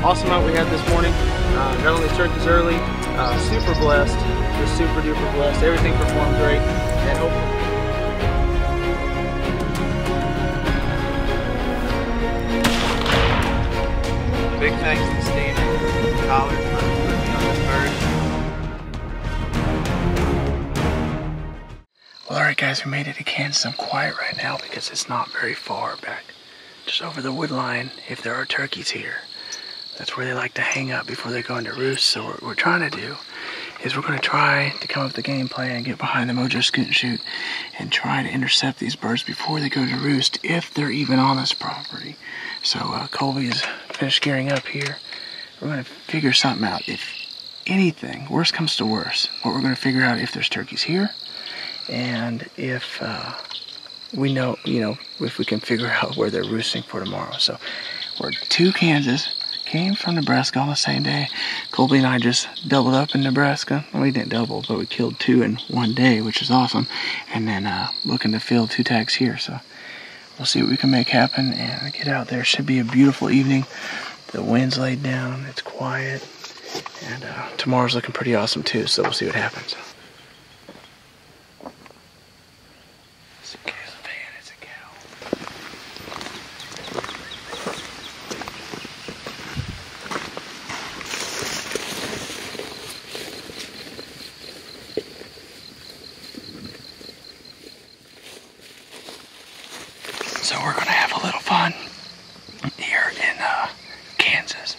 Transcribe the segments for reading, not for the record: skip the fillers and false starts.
awesome hunt we had this morning. Got on the turkeys early, super blessed, just super duper blessed. Everything performed great, and hopefully. Big thanks to Steve and Collard for putting me on this bird. Well, alright guys, we made it to Kansas. I'm quiet right now because it's not very far back. Just over the wood line, if there are turkeys here. That's where they like to hang up before they go into roost. So what we're trying to do is we're going to try to come up with a game plan, get behind the Mojo Scoot and Shoot, and try to intercept these birds before they go to roost, if they're even on this property. So Colby is finished gearing up here. We're going to figure something out. If anything, worst comes to worst, what we're going to figure out if there's turkeys here, and if we know, if we can figure out where they're roosting for tomorrow. So we're to Kansas. Came from Nebraska on the same day. Colby and I just doubled up in Nebraska. Well, we didn't double, but we killed 2 in one day, which is awesome. And then looking to fill 2 tags here. So we'll see what we can make happen and get out there. Should be a beautiful evening. The wind's laid down. It's quiet. And tomorrow's looking pretty awesome too. So we'll see what happens. So we're going to have a little fun here in Kansas.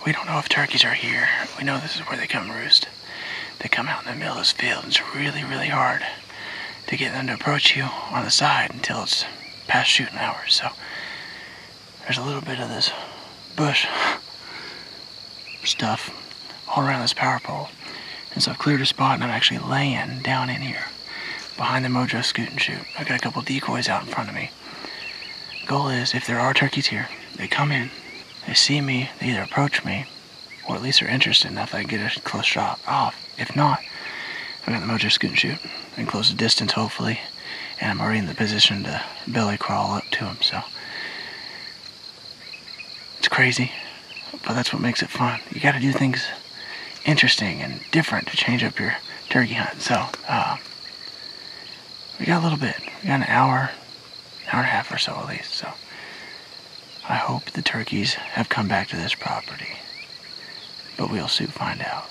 We don't know if turkeys are here. We know this is where they come roost. They come out in the middle of this field. It's really, really hard to get them to approach you on the side until it's past shooting hours. So there's a little bit of this bush stuff all around this power pole. And so I've cleared a spot and I'm actually laying down in here behind the Mojo Scoot and Shoot. I've got a couple decoys out in front of me. Goal is, if there are turkeys here, they come in, they see me, they either approach me, or at least are interested enough that I get a close shot off. If not, I've got the Mojo Scoot and Shoot and close the distance, hopefully, and I'm already in the position to belly crawl up to them. So it's crazy, but that's what makes it fun. You got to do things interesting and different to change up your turkey hunt. So we got a little bit. We got an hour and a half or so at least. So I hope the turkeys have come back to this property, but we'll soon find out.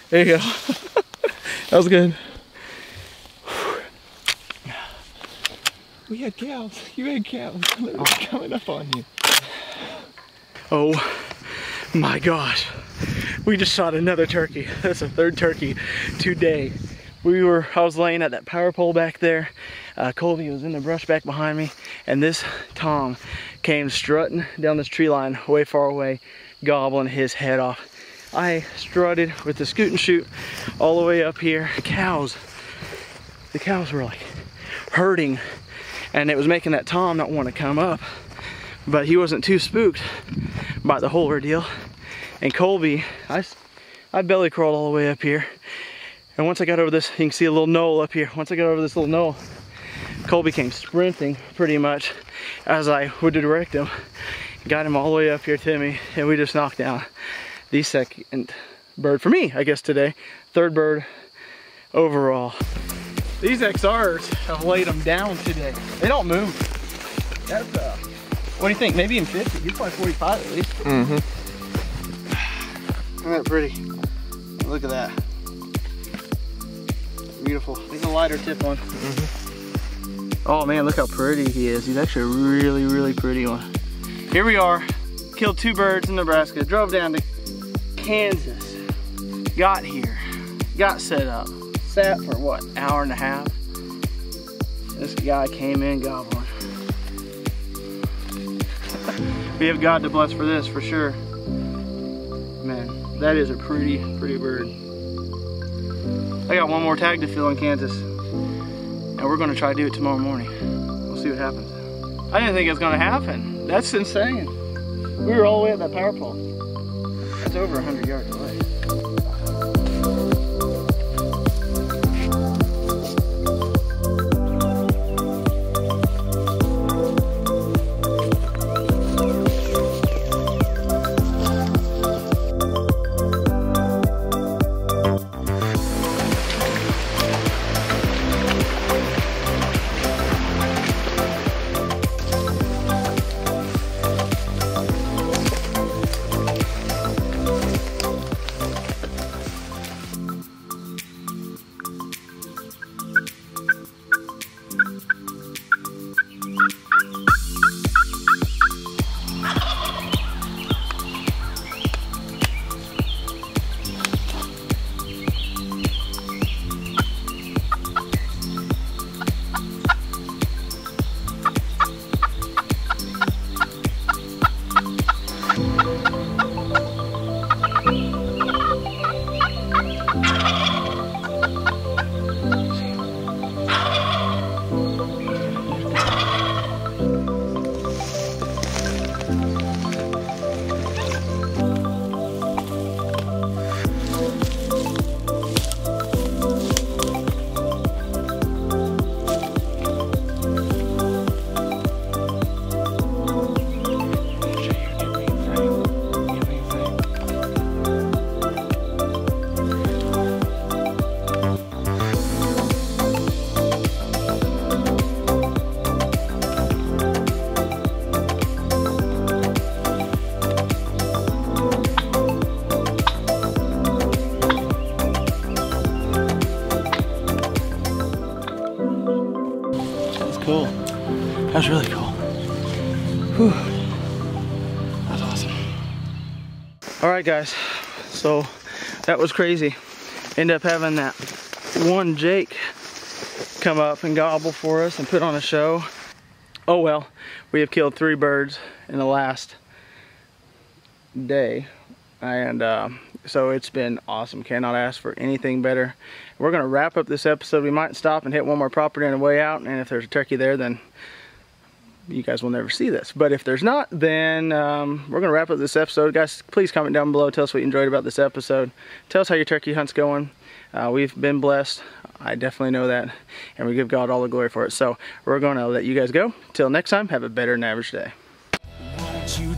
There you go. That was good. We had cows. You had cows. They were coming up on you. Oh my gosh. We just shot another turkey. That's the third turkey today. I was laying at that power pole back there. Colby was in the brush back behind me, and this Tom came strutting down this tree line way far away, gobbling his head off. I strutted with the scoot and shoot all the way up here. The cows were like hurting, and it was making that Tom not want to come up, but he wasn't too spooked by the whole ordeal. And Colby, I belly crawled all the way up here, and once I got over this, you can see a little knoll up here. Once I got over this little knoll, Colby came sprinting pretty much as I would direct him, got him all the way up here to me, and we just knocked down the second bird for me, I guess, today. Third bird overall. These XRs have laid them down today. They don't move. That's what do you think? Maybe in 50. He's probably 45 at least. Mm-hmm. Isn't that pretty? Look at that. Beautiful. He's a lighter tip one. Mm-hmm. Oh man, look how pretty he is. He's actually a really, really pretty one. Here we are. Killed 2 birds in Nebraska. Drove down to Kansas. Got here. Got set up. Sat for what, an hour and a half? This guy came in gobbling. We have God to bless for this, for sure. Man, that is a pretty, pretty bird. I got one more tag to fill in Kansas, and we're gonna try to do it tomorrow morning. We'll see what happens. I didn't think it was gonna happen. That's insane. We were all the way at that power pole. That's over 100 yards away. Cool. That was really cool. Whew. That was awesome. All right, guys. So that was crazy. Ended up having that one Jake come up and gobble for us and put on a show. Oh well, we have killed 3 birds in the last day, and so it's been awesome. Cannot ask for anything better. We're gonna wrap up this episode. We might stop and hit one more property on the way out, and if there's a turkey there, then you guys will never see this. But if there's not, then we're gonna wrap up this episode. Guys, please comment down below. Tell us what you enjoyed about this episode. Tell us how your turkey hunt's going. We've been blessed. I definitely know that, and we give God all the glory for it. So we're gonna let you guys go. Till next time, have a better than average day. Won't you